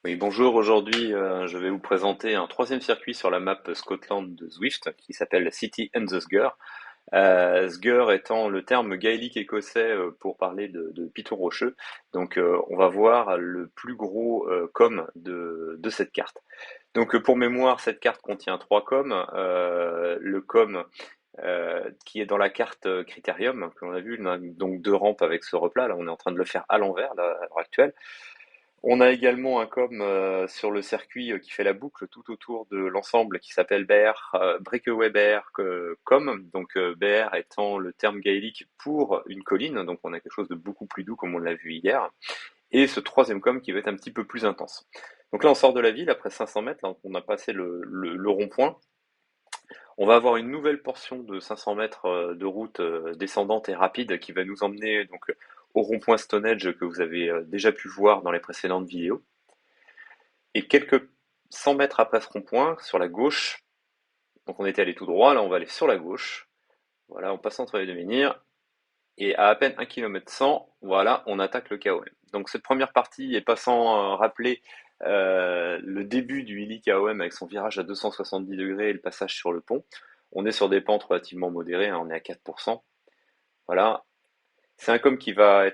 Oui, bonjour. Aujourd'hui, je vais vous présenter un troisième circuit sur la map Scotland de Zwift qui s'appelle City and the Sgurr. Sgurr étant le terme gaélique écossais pour parler de piton rocheux. Donc, on va voir le plus gros com de cette carte. Donc, pour mémoire, cette carte contient trois coms. Le com qui est dans la carte Critérium que l'on a vu, on a donc deux rampes avec ce replat. Là, on est en train de le faire à l'envers là, à l'heure actuelle. On a également un com sur le circuit qui fait la boucle tout autour de l'ensemble qui s'appelle BR, Breakaway BR com, donc BR étant le terme gaélique pour une colline, donc on a quelque chose de beaucoup plus doux comme on l'a vu hier, et ce troisième com qui va être un petit peu plus intense. Donc là on sort de la ville après 500 mètres, là, on a passé le rond-point, on va avoir une nouvelle portion de 500 mètres de route descendante et rapide qui va nous emmener donc au rond-point Stonehenge que vous avez déjà pu voir dans les précédentes vidéos. Et quelques 100 mètres après ce rond-point, sur la gauche, donc on était allé tout droit, là on va aller sur la gauche, voilà, on passe entre les deux menhirs, et à peine 1 km 100, voilà, on attaque le KOM. Donc cette première partie est pas sans rappeler le début du Hilly KOM avec son virage à 270 degrés et le passage sur le pont. On est sur des pentes relativement modérées, hein, on est à 4%. Voilà. C'est un com qui va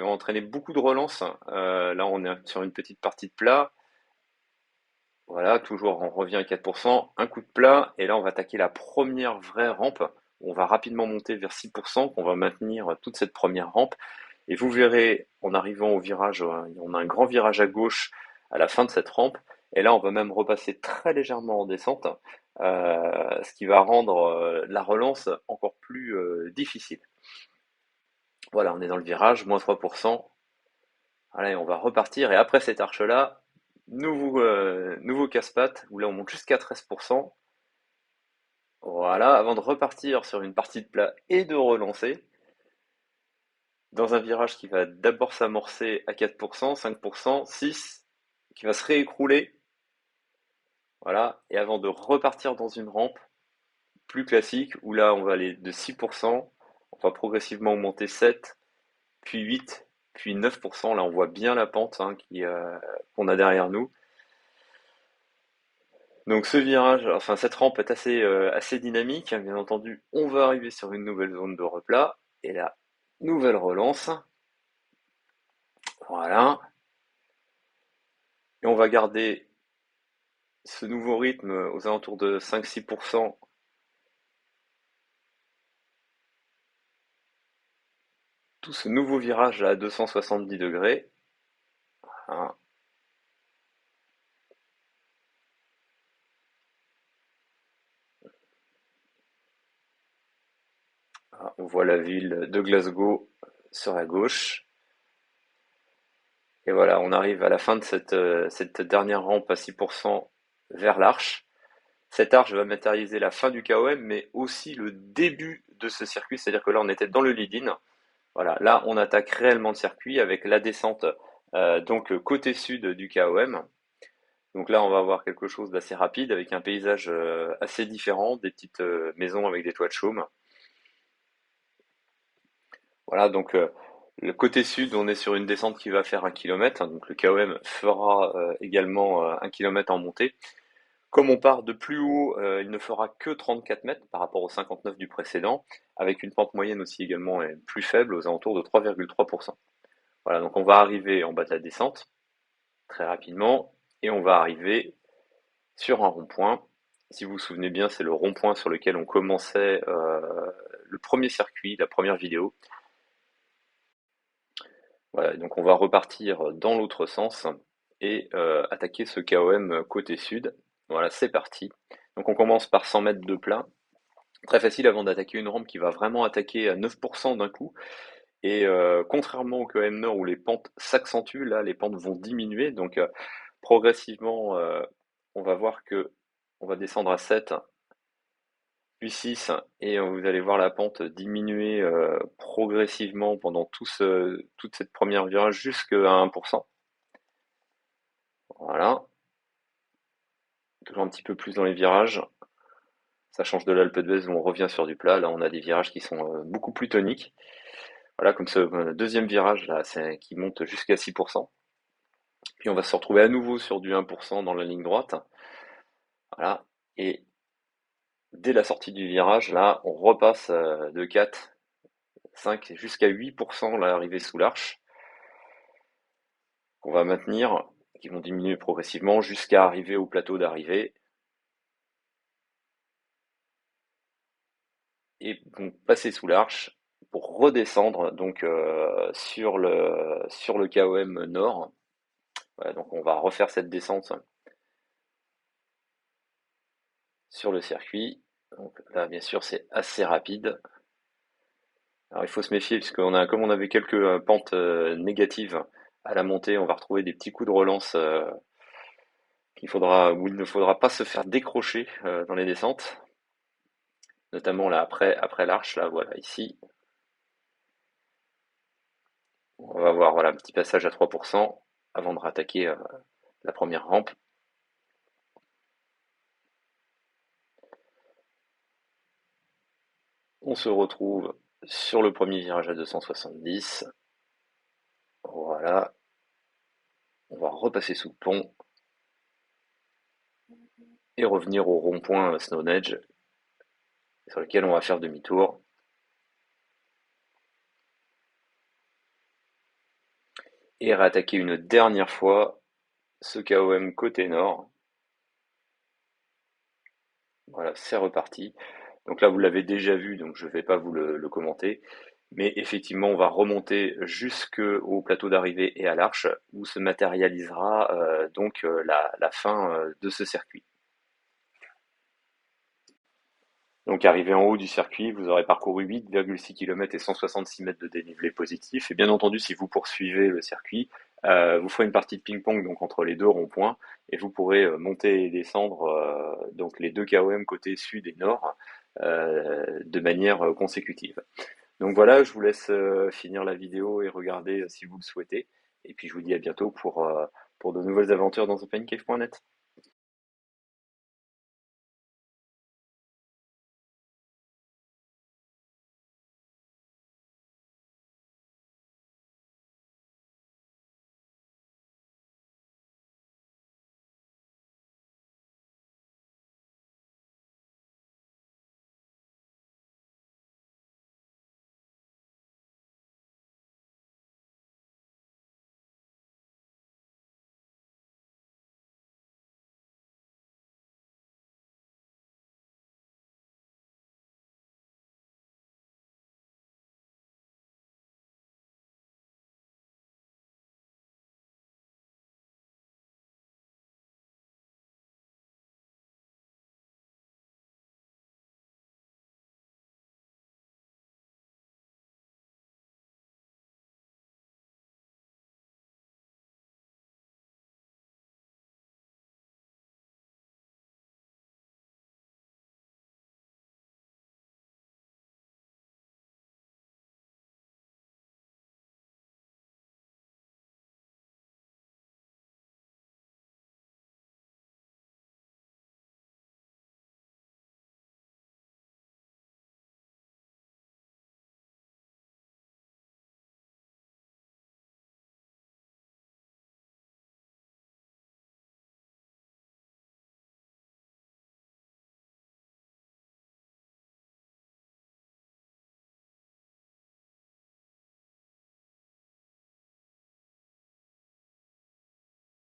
entraîner beaucoup de relance. Là, on est sur une petite partie de plat. Voilà, toujours on revient à 4%, un coup de plat, et là on va attaquer la première vraie rampe. On va rapidement monter vers 6%, qu'on va maintenir toute cette première rampe. Et vous verrez, en arrivant au virage, on a un grand virage à gauche à la fin de cette rampe, et là on va même repasser très légèrement en descente, ce qui va rendre la relance encore plus difficile. Voilà, on est dans le virage, moins 3%. Allez, on va repartir, et après cette arche-là, nouveau casse-pattes, où là on monte jusqu'à 13%. Voilà, avant de repartir sur une partie de plat et de relancer, dans un virage qui va d'abord s'amorcer à 4%, 5%, 6%, qui va se réécrouler, voilà, et avant de repartir dans une rampe plus classique, où là on va aller de 6%, on va progressivement monter 7%, puis 8%, puis 9%, là on voit bien la pente hein, qu'on a derrière nous. Donc ce virage, enfin cette rampe est assez dynamique, hein, bien entendu, on va arriver sur une nouvelle zone de replat, et là, nouvelle relance, voilà, et on va garder ce nouveau rythme aux alentours de 5-6%, tout ce nouveau virage à 270 degrés, hein. On voit la ville de Glasgow sur la gauche, et voilà, on arrive à la fin de cette dernière rampe à 6% vers l'arche. Cette arche va matérialiser la fin du KOM, mais aussi le début de ce circuit, c'est-à-dire que là on était dans le lead-in. Voilà, là on attaque réellement le circuit avec la descente donc côté sud du KOM. Donc là on va avoir quelque chose d'assez rapide avec un paysage assez différent, des petites maisons avec des toits de chaume. Voilà, donc le côté sud, on est sur une descente qui va faire 1 km, hein, donc le KOM fera également 1 km en montée. Comme on part de plus haut, il ne fera que 34 mètres par rapport aux 59 du précédent, avec une pente moyenne aussi également plus faible, aux alentours de 3,3%. Voilà, donc on va arriver en bas de la descente, très rapidement, et on va arriver sur un rond-point. Si vous vous souvenez bien, c'est le rond-point sur lequel on commençait le premier circuit, la première vidéo. Voilà, donc on va repartir dans l'autre sens et attaquer ce KOM côté sud. Voilà, c'est parti. Donc on commence par 100 mètres de plat. Très facile avant d'attaquer une rampe qui va vraiment attaquer à 9% d'un coup. Et contrairement au KOM Nord où les pentes s'accentuent, là les pentes vont diminuer. Donc progressivement, on va voir que on va descendre à 7, puis 6, et vous allez voir la pente diminuer progressivement pendant toute cette première virage jusqu'à 1%. Voilà, toujours un petit peu plus dans les virages. Ça change de l'Alpe d'Huez où on revient sur du plat. Là, on a des virages qui sont beaucoup plus toniques. Voilà, comme ce deuxième virage là, qui monte jusqu'à 6%. Puis on va se retrouver à nouveau sur du 1% dans la ligne droite. Voilà. Et dès la sortie du virage, là, on repasse de 4, 5 jusqu'à 8% l'arrivée sous l'arche, qu'on va maintenir, qui vont diminuer progressivement jusqu'à arriver au plateau d'arrivée. Et donc passer sous l'arche pour redescendre donc sur le KOM nord. Voilà, donc on va refaire cette descente sur le circuit. Donc là, bien sûr, c'est assez rapide. Alors il faut se méfier puisqu'on a, comme on avait quelques pentes négatives à la montée, on va retrouver des petits coups de relance où il ne faudra pas se faire décrocher dans les descentes, notamment là après l'arche, là voilà ici, on va avoir voilà un petit passage à 3% avant de rattaquer la première rampe. On se retrouve sur le premier virage à 270. Voilà, on va repasser sous le pont et revenir au rond-point Stone Edge sur lequel on va faire demi-tour. Et réattaquer une dernière fois ce KOM côté nord. Voilà, c'est reparti. Donc là, vous l'avez déjà vu, donc je ne vais pas vous le commenter. Mais effectivement, on va remonter jusqu'au plateau d'arrivée et à l'arche, où se matérialisera la fin de ce circuit. Donc arrivé en haut du circuit, vous aurez parcouru 8,6 km et 166 mètres de dénivelé positif. Et bien entendu, si vous poursuivez le circuit, vous ferez une partie de ping-pong donc entre les deux ronds-points et vous pourrez monter et descendre donc les deux KOM côté sud et nord de manière consécutive. Donc voilà, je vous laisse finir la vidéo et regarder si vous le souhaitez. Et puis je vous dis à bientôt pour de nouvelles aventures dans opencave.net.